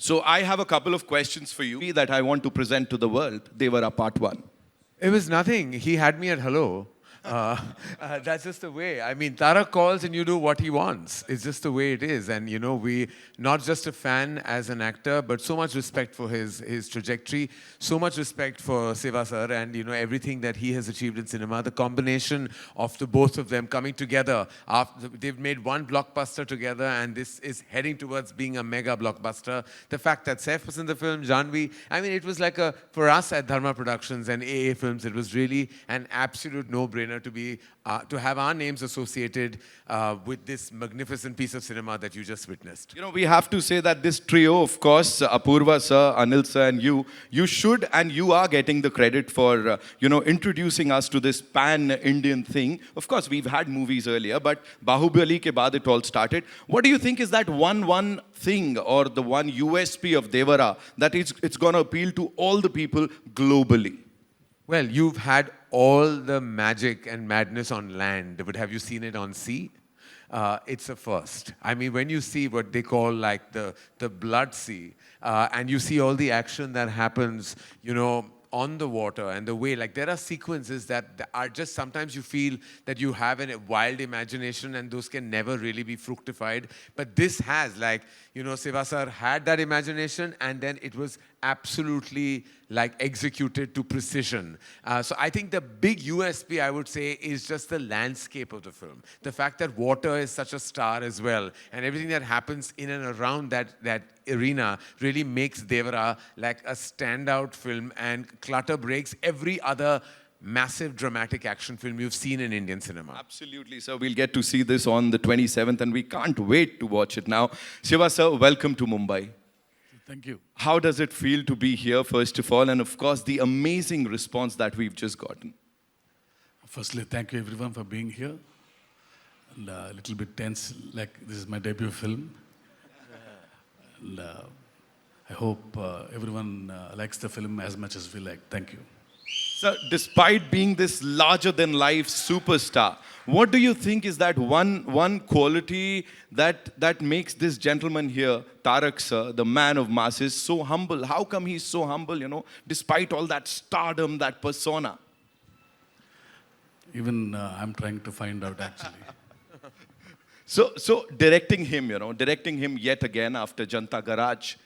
So I have a couple of questions for you that I want to present to the world. They were a part one. It was nothing. He had me at hello. That's just the way. I mean, Tarak calls and you do what he wants. It's just the way it is. And, you know, we, not just a fan as an actor, but so much respect for his trajectory, so much respect for Seva sir and, you know, everything that he has achieved in cinema. The combination of the both of them coming together. After, they've made one blockbuster together and this is heading towards being a mega blockbuster. The fact that Saif was in the film, Janvi, I mean, it was like a, for us at Dharma Productions and AA Films, it was really an absolute no-brainer to be to have our names associated with this magnificent piece of cinema that you just witnessed. You know, we have to say that this trio, of course, Apurva sir, Anil sir, and you should and you are getting the credit for, you know, introducing us to this pan-Indian thing. Of course, we've had movies earlier, but Bahubali ke baad it all started. What do you think is that one thing or the one USP of Devara that it's going to appeal to all the people globally? Well, you've had all the magic and madness on land, but have you seen it on sea? It's a first. I mean, when you see what they call like the blood sea, and you see all the action that happens, you know, on the water and the way, like there are sequences that are just, sometimes you feel that you have a wild imagination and those can never really be fructified. But this has, like, you know, Seva sir had that imagination and then it was absolutely like executed to precision. So I think the big USP, I would say, is just the landscape of the film. The fact that water is such a star as well, and everything that happens in and around that arena really makes Devara like a standout film and clutter breaks every other massive dramatic action film you've seen in Indian cinema. Absolutely, sir. We'll get to see this on the 27th and we can't wait to watch it now. Shiva sir, welcome to Mumbai. Thank you. How does it feel to be here, first of all, and of course, the amazing response that we've just gotten? Firstly, thank you everyone for being here. And a little bit tense, like this is my debut film. And I hope everyone likes the film as much as we like. Thank you. Sir, despite being this larger-than-life superstar, what do you think is that one quality that makes this gentleman here, Tarak sir, the man of masses, so humble? How come he's so humble, you know, despite all that stardom, that persona? Even I'm trying to find out actually. So directing him, you know, directing him yet again after Janta Garage,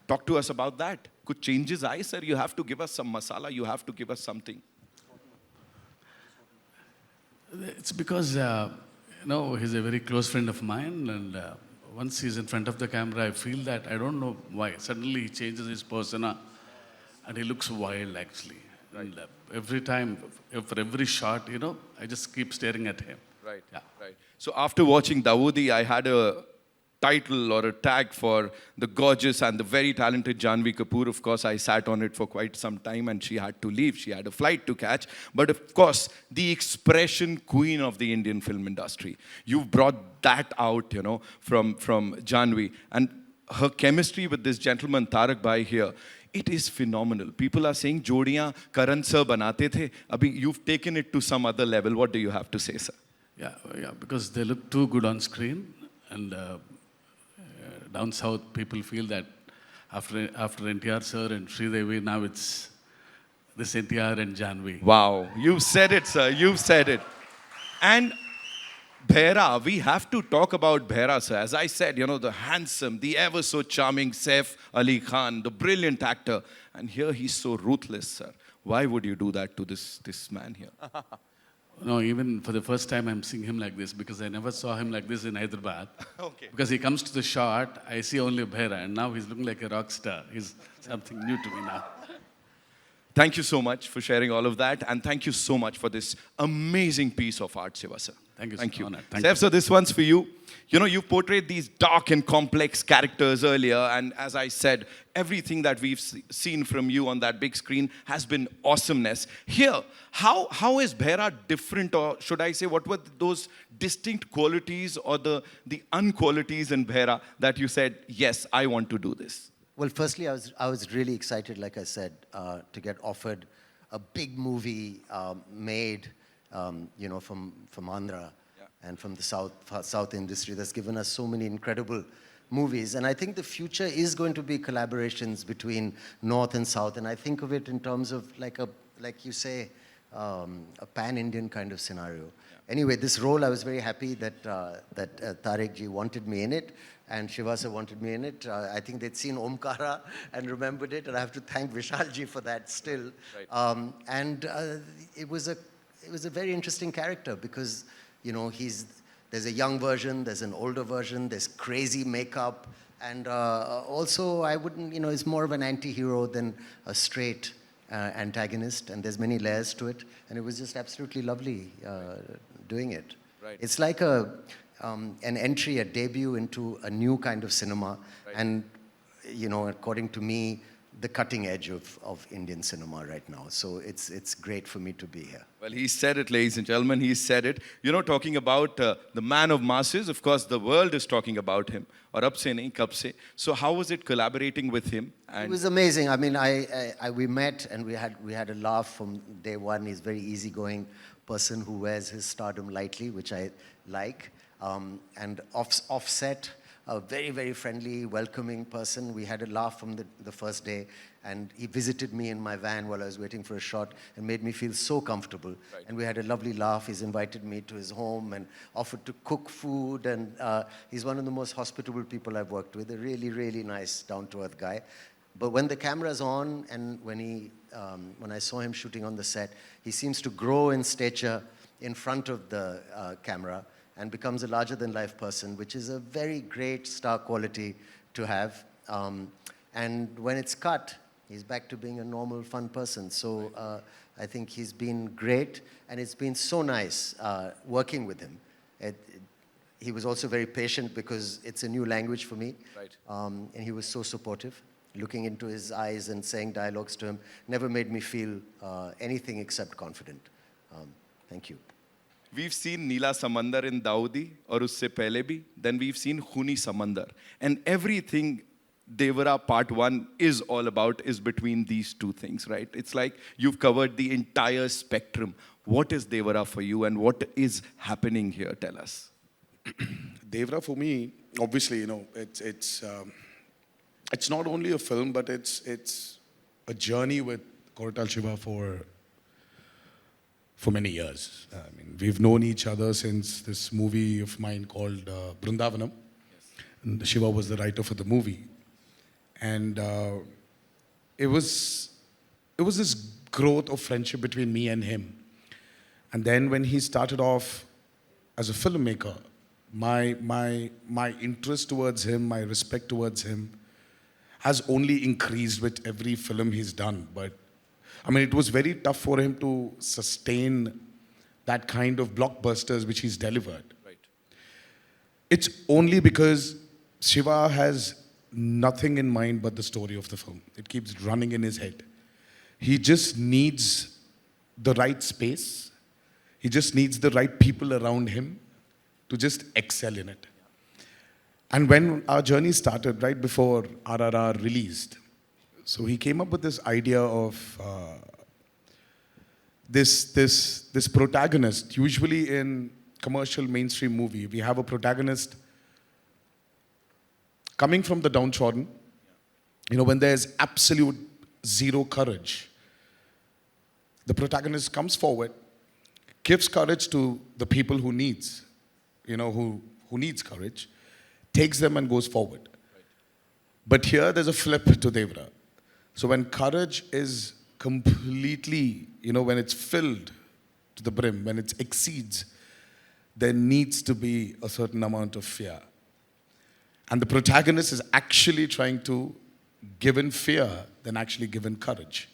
talk to us about that. Could changes I, sir? You have to give us some masala. You have to give us something. It's because, you know, he's a very close friend of mine. And once he's in front of the camera, I feel that, I don't know why, suddenly he changes his persona and he looks wild actually. Right. And every time, for every shot, you know, I just keep staring at him. Right, yeah. Right. So after watching Dawoodi, I had a title or a tag for the gorgeous and the very talented Janvi Kapoor. Of course, I sat on it for quite some time and she had to leave. She had a flight to catch. But of course, the expression queen of the Indian film industry. You've brought that out, you know, from Janvi. And her chemistry with this gentleman, Tarak Bhai here, it is phenomenal. People are saying, Jodiyan Karan sir banate the. Abhi, you've taken it to some other level. What do you have to say, sir? Yeah, because they look too good on screen. And down south, people feel that after NTR sir and Sridevi, now it's this NTR and Janvi. Wow, you said it, sir. You said it. And Bhaira, we have to talk about Bhaira, sir. As I said, you know, the handsome, the ever so charming Saif Ali Khan, the brilliant actor. And here he's so ruthless, sir. Why would you do that to this man here? No, even for the first time I'm seeing him like this because I never saw him like this in Hyderabad. Okay. Because he comes to the shot, I see only Bhaira, and now he's looking like a rock star. He's something new to me now. Thank you so much for sharing all of that, and thank you so much for this amazing piece of art, Shiva sir. Thank you, Thank you. Honor. Thank Saif, you. sir, this one's for you. You know, you portrayed these dark and complex characters earlier, and as I said, everything that we've seen from you on that big screen has been awesomeness. Here, how is Bhaira different, or should I say, what were those distinct qualities or the unqualities in Bhaira that you said, yes, I want to do this? Well, firstly, I was really excited, like I said, to get offered a big movie made, you know, from Andhra and from the South industry that's given us so many incredible movies. And I think the future is going to be collaborations between North and South. And I think of it in terms of like you say, a pan-Indian kind of scenario. Anyway, this role, I was very happy that Tarek ji wanted me in it, and Shivasa wanted me in it. I think they'd seen Omkara and remembered it, and I have to thank Vishal ji for that still. Right. It was a very interesting character because, you know, there's a young version, there's an older version, there's crazy makeup, and also I wouldn't, you know, it's more of an anti-hero than a straight antagonist, and there's many layers to it, and it was just absolutely lovely doing it. Right. It's like an entry, a debut into a new kind of cinema, Right. and, you know, according to me, the cutting edge of Indian cinema right now. So it's great for me to be here. Well, he said it, ladies and gentlemen. He said it. You know, talking about the man of masses, of course, the world is talking about him. Or ab se nahi, kab se. So how was it collaborating with him? It was amazing. I mean, we met and we had a laugh from day one. He's a very easygoing person who wears his stardom lightly, which I like. And offset, a very, very friendly, welcoming person. We had a laugh from the first day, and he visited me in my van while I was waiting for a shot and made me feel so comfortable. Right. And we had a lovely laugh. He's invited me to his home and offered to cook food, and he's one of the most hospitable people I've worked with, a really, really nice, down-to-earth guy. But when the camera's on and when I saw him shooting on the set, he seems to grow in stature in front of the camera and becomes a larger-than-life person, which is a very great star quality to have. And when it's cut, he's back to being a normal, fun person. So I think he's been great, and it's been so nice working with him. He was also very patient because it's a new language for me. Right. And he was so supportive. Looking into his eyes and saying dialogues to him never made me feel anything except confident. Thank you. We've seen Neela Samandar in Dawoodi, or usse pehle bhi. Then we've seen Khuni Samandar. And everything Devara Part 1 is all about is between these two things, right? It's like you've covered the entire spectrum. What is Devara for you, and what is happening here? Tell us. Devra, for me, obviously, you know, it's not only a film, but it's a journey with Koratal Shiva for many years. I mean, we've known each other since this movie of mine called Brindavanam. Yes. And Shiva was the writer for the movie. And it was this growth of friendship between me and him. And then when he started off as a filmmaker, my interest towards him, my respect towards him has only increased with every film he's done. But I mean, it was very tough for him to sustain that kind of blockbusters which he's delivered. Right. It's only because Shiva has nothing in mind but the story of the film. It keeps running in his head. He just needs the right space. He just needs the right people around him to just excel in it. And when our journey started, right before RRR released, so he came up with this idea of this protagonist. Usually in commercial mainstream movie, we have a protagonist coming from the downtrodden. You know, when there's absolute zero courage, the protagonist comes forward, gives courage to the people who needs courage, takes them and goes forward. Right. But here there's a flip to Devra. So when courage is completely, when it's filled to the brim, when it exceeds, there needs to be a certain amount of fear. And the protagonist is actually trying to give in fear than actually give in courage.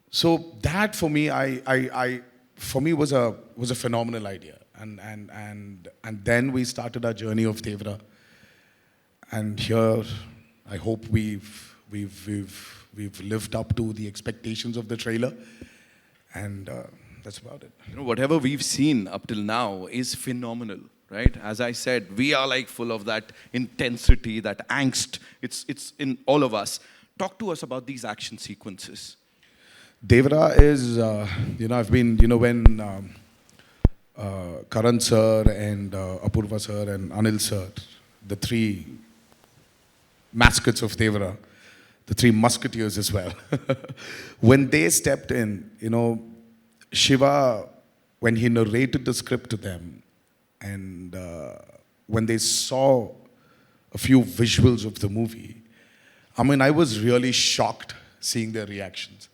So that for me, was a phenomenal idea. And then we started our journey of Devra. And here, I hope we've lived up to the expectations of the trailer, and that's about it. Whatever we've seen up till now is phenomenal, right? As I said, we are like full of that intensity, that angst. It's in all of us. Talk to us about these action sequences. Devra is, I've been, when Karan sir and Apurva sir and Anil sir, the three mascots of Devara, the three musketeers as well. When they stepped in, you know, Shiva, when he narrated the script to them, and when they saw a few visuals of the movie, I mean, I was really shocked seeing their reactions.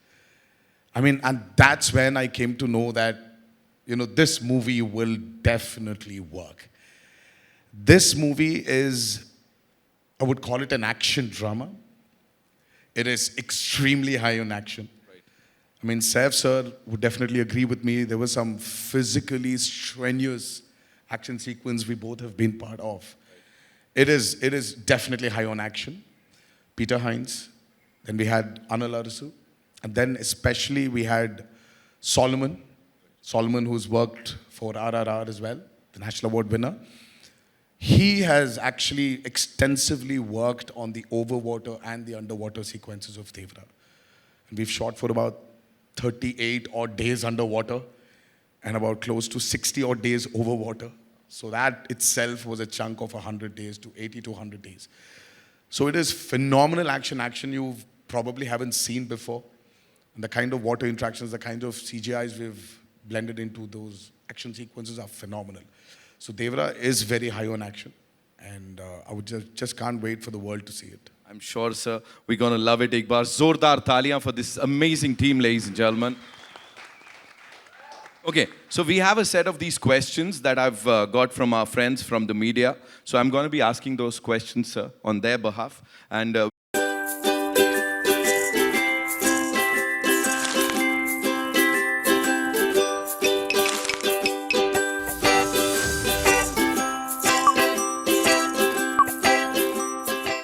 I mean, and that's when I came to know that, you know, this movie will definitely work. This movie is, I would call it an action drama. It is extremely high on action. Right. I mean, Saif sir would definitely agree with me. There was some physically strenuous action sequence we both have been part of. It is definitely high on action. Peter Hines, then we had Anil Arasu, and then especially we had Solomon. Solomon, who's worked for RRR as well, the National Award winner. He has actually extensively worked on the overwater and the underwater sequences of Devara. And we've shot for about 38 odd days underwater and about close to 60 odd days overwater. So that itself was a chunk of 100 days to 80 to 100 days. So it is phenomenal action you probably haven't seen before. And the kind of water interactions, the kind of CGIs we've blended into those action sequences are phenomenal. So Devara is very high on action, and I would just can't wait for the world to see it. I'm sure, sir, we're going to love it. Ek baar zordar taliyan for this amazing team, ladies and gentlemen. Okay, so we have a set of these questions that I've got from our friends from the media. So I'm going to be asking those questions, sir, on their behalf. And